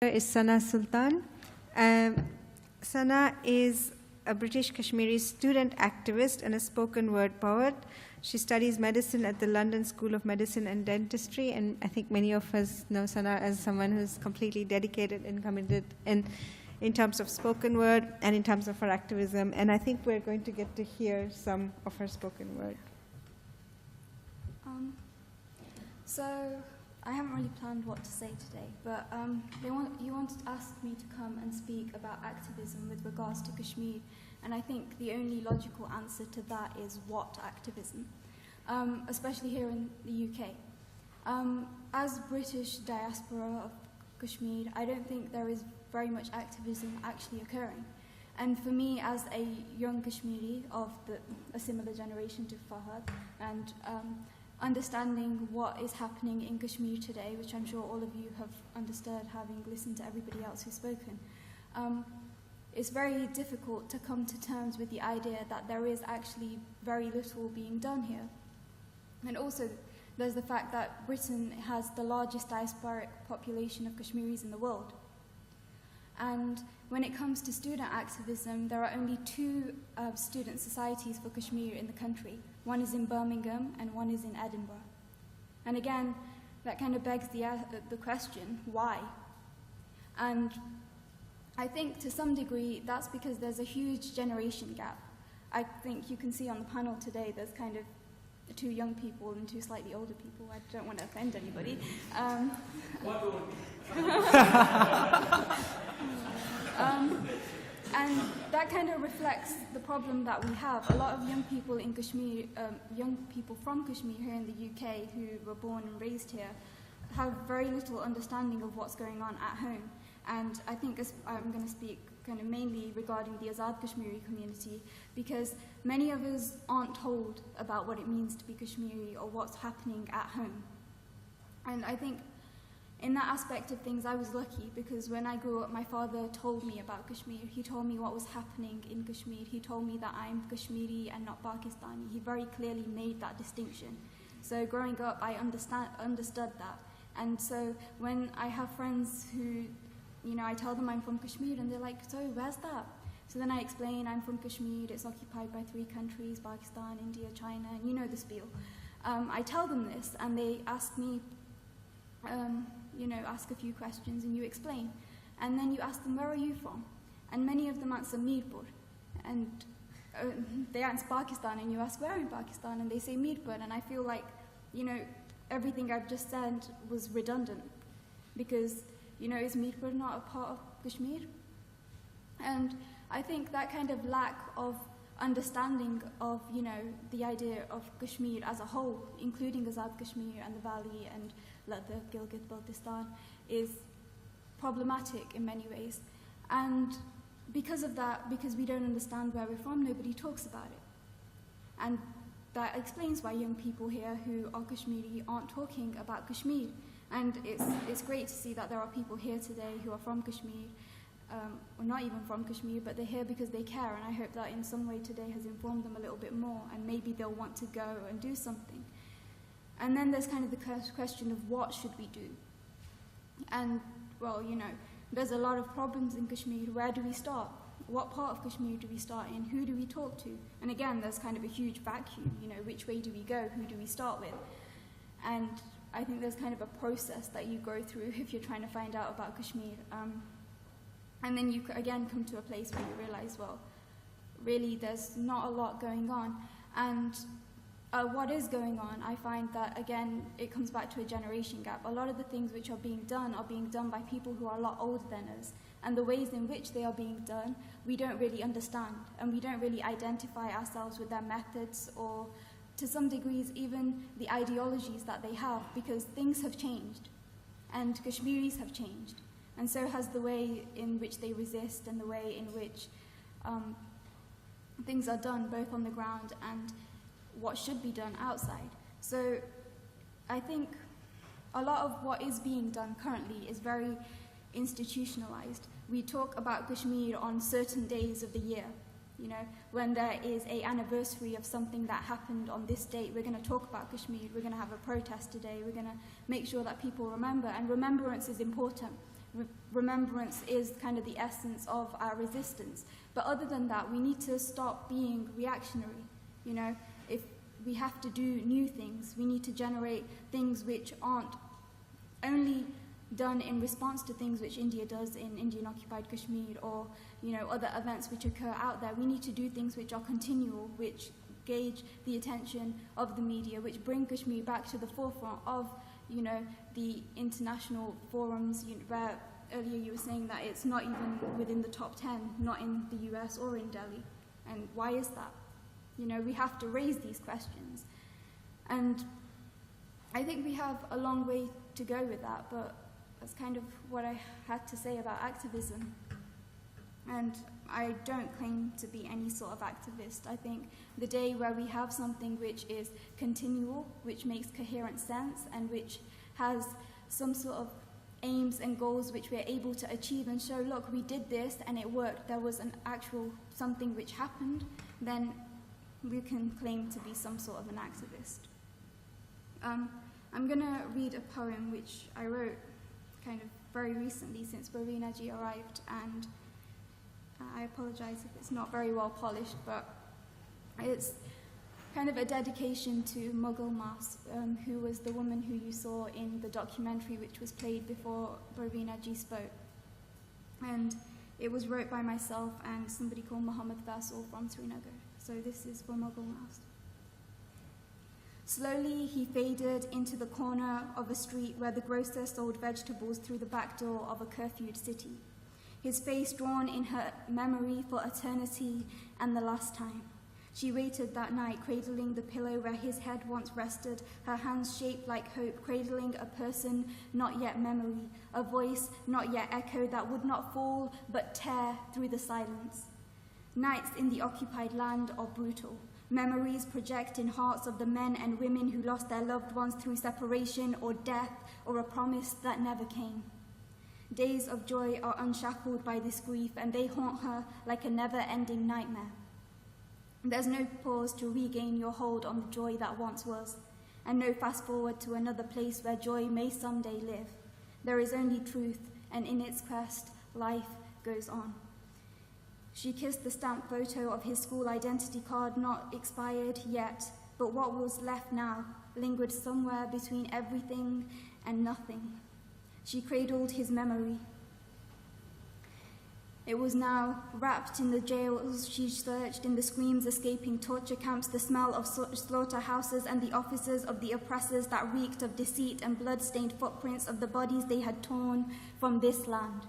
Is Sana Sultan. Sana is a British Kashmiri student activist and a spoken word poet. She studies medicine at the London School of Medicine and Dentistry, and I think many of us know Sana as someone who's completely dedicated and committed in terms of spoken word and in terms of her activism, and I think we're going to get to hear some of her spoken word. So I haven't really planned what to say today, but you wanted to ask me to come and speak about activism with regards to Kashmir, and I think the only logical answer to that is what activism, especially here in the UK. As British diaspora of Kashmir, I don't think there is very much activism actually occurring. And for me, as a young Kashmiri of a similar generation to Fahad, and understanding what is happening in Kashmir today, which I'm sure all of you have understood having listened to everybody else who's spoken, it's very difficult to come to terms with the idea that there is actually very little being done here. And also, there's the fact that Britain has the largest diasporic population of Kashmiris in the world. And when it comes to student activism, there are only two student societies for Kashmir in the country. One is in Birmingham and one is in Edinburgh. And again, that kind of begs the question, why? And I think to some degree that's because there's a huge generation gap. I think you can see on the panel today there's kind of two young people and two slightly older people. I don't want to offend anybody. And that kind of reflects the problem that we have. A lot of young people in Kashmir, young people from Kashmir here in the UK who were born and raised here, have very little understanding of what's going on at home. And I think I'm going to speak kind of mainly regarding the Azad Kashmiri community, because many of us aren't told about what it means to be Kashmiri or what's happening at home. And I think in that aspect of things, I was lucky, because when I grew up, my father told me about Kashmir. He told me what was happening in Kashmir. He told me that I'm Kashmiri and not Pakistani. He very clearly made that distinction. So growing up, I understood that. And so when I have friends who, I tell them I'm from Kashmir, and they're like, so where's that? So then I explain I'm from Kashmir, it's occupied by 3 countries, Pakistan, India, China, and you know the spiel. I tell them this, and they ask me, ask a few questions, and you explain. And then you ask them, where are you from? And many of them answer Mirpur. And they answer Pakistan, and you ask, where in Pakistan? And they say Mirpur, and I feel like, everything I've just said was redundant. Because, is Mirpur not a part of Kashmir? And I think that kind of lack of understanding of, the idea of Kashmir as a whole, including Azad Kashmir and the Valley and the Gilgit-Baltistan, is problematic in many ways. And because of that, because we don't understand where we're from, nobody talks about it. And that explains why young people here who are Kashmiri aren't talking about Kashmir. And it's great to see that there are people here today who are from Kashmir, or not even from Kashmir, but they're here because they care, and I hope that in some way today has informed them a little bit more, and maybe they'll want to go and do something. And then there's kind of the question of what should we do? And, well, there's a lot of problems in Kashmir. Where do we start? What part of Kashmir do we start in? Who do we talk to? And again, there's kind of a huge vacuum, which way do we go? Who do we start with? And I think there's kind of a process that you go through if you're trying to find out about Kashmir. And then you again come to a place where you realize, well, really there's not a lot going on. And what is going on, I find that, again, it comes back to a generation gap. A lot of the things which are being done by people who are a lot older than us. And the ways in which they are being done, we don't really understand. And we don't really identify ourselves with their methods or, to some degrees, even the ideologies that they have, because things have changed. And Kashmiris have changed. And so has the way in which they resist and the way in which things are done, both on the ground and what should be done outside. So I think a lot of what is being done currently is very institutionalized. We talk about Kashmir on certain days of the year. When there is an anniversary of something that happened on this date, we're going to talk about Kashmir, we're going to have a protest today, we're going to make sure that people remember, and remembrance is important. remembrance is kind of the essence of our resistance. But other than that, we need to stop being reactionary. You know, if we have to do new things, we need to generate things which aren't only done in response to things which India does in Indian-occupied Kashmir, or, you know, other events which occur out there. We need to do things which are continual, which gauge the attention of the media, which bring Kashmir back to the forefront of, you know, the international forums, where earlier you were saying that it's not even within the top 10, not in the US or in Delhi. And why is that? You know, we have to raise these questions. And I think we have a long way to go with that, but that's kind of what I had to say about activism. And I don't claim to be any sort of activist. I think the day where we have something which is continual, which makes coherent sense, and which has some sort of aims and goals which we're able to achieve and show, look, we did this and it worked, there was an actual something which happened, then we can claim to be some sort of an activist. I'm going to read a poem which I wrote kind of very recently since Barina ji arrived, and I apologize if it's not very well polished, but it's kind of a dedication to Mughal Mas, who was the woman who you saw in the documentary which was played before Barina ji spoke. And it was wrote by myself and somebody called Muhammad Faisal from Srinagar. So this is for Mughal Mas. Slowly he faded into the corner of a street where the grocer sold vegetables through the back door of a curfewed city, his face drawn in her memory for eternity and the last time. She waited that night, cradling the pillow where his head once rested, her hands shaped like hope, cradling a person, not yet memory, a voice, not yet echo, that would not fall but tear through the silence. Nights in the occupied land are brutal. Memories project in hearts of the men and women who lost their loved ones through separation or death or a promise that never came. Days of joy are unshackled by this grief, and they haunt her like a never-ending nightmare. There's no pause to regain your hold on the joy that once was, and no fast-forward to another place where joy may someday live. There is only truth, and in its quest, life goes on. She kissed the stamped photo of his school identity card, not expired yet, but what was left now lingered somewhere between everything and nothing. She cradled his memory. It was now wrapped in the jails she searched, in the screams escaping torture camps, the smell of slaughterhouses and the offices of the oppressors that reeked of deceit and blood-stained footprints of the bodies they had torn from this land.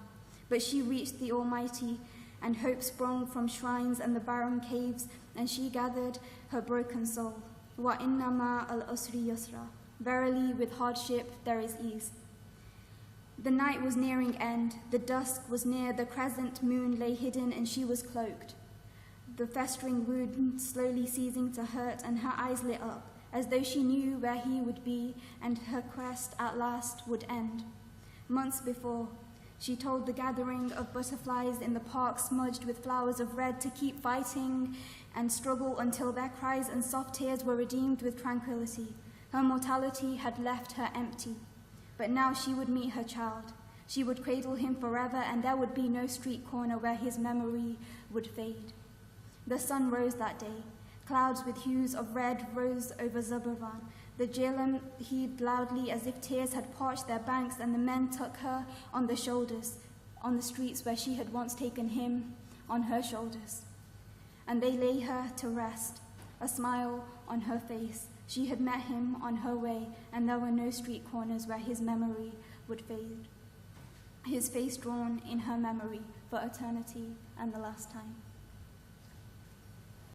But she reached the Almighty, and hope sprung from shrines and the barren caves, and she gathered her broken soul. Wa inna ma al-usri yusra. Verily, with hardship there is ease. The night was nearing end. The dusk was near. The crescent moon lay hidden, and she was cloaked. The festering wound slowly ceasing to hurt, and her eyes lit up, as though she knew where he would be, and her quest at last would end. Months before, she told the gathering of butterflies in the park smudged with flowers of red to keep fighting and struggle until their cries and soft tears were redeemed with tranquility. Her mortality had left her empty, but now she would meet her child. She would cradle him forever, and there would be no street corner where his memory would fade. The sun rose that day. Clouds with hues of red rose over Zabarwan. The Jhelum heaved loudly as if tears had parched their banks, and the men took her on the shoulders, on the streets where she had once taken him on her shoulders. And they lay her to rest, a smile on her face. She had met him on her way, and there were no street corners where his memory would fade. His face drawn in her memory for eternity and the last time.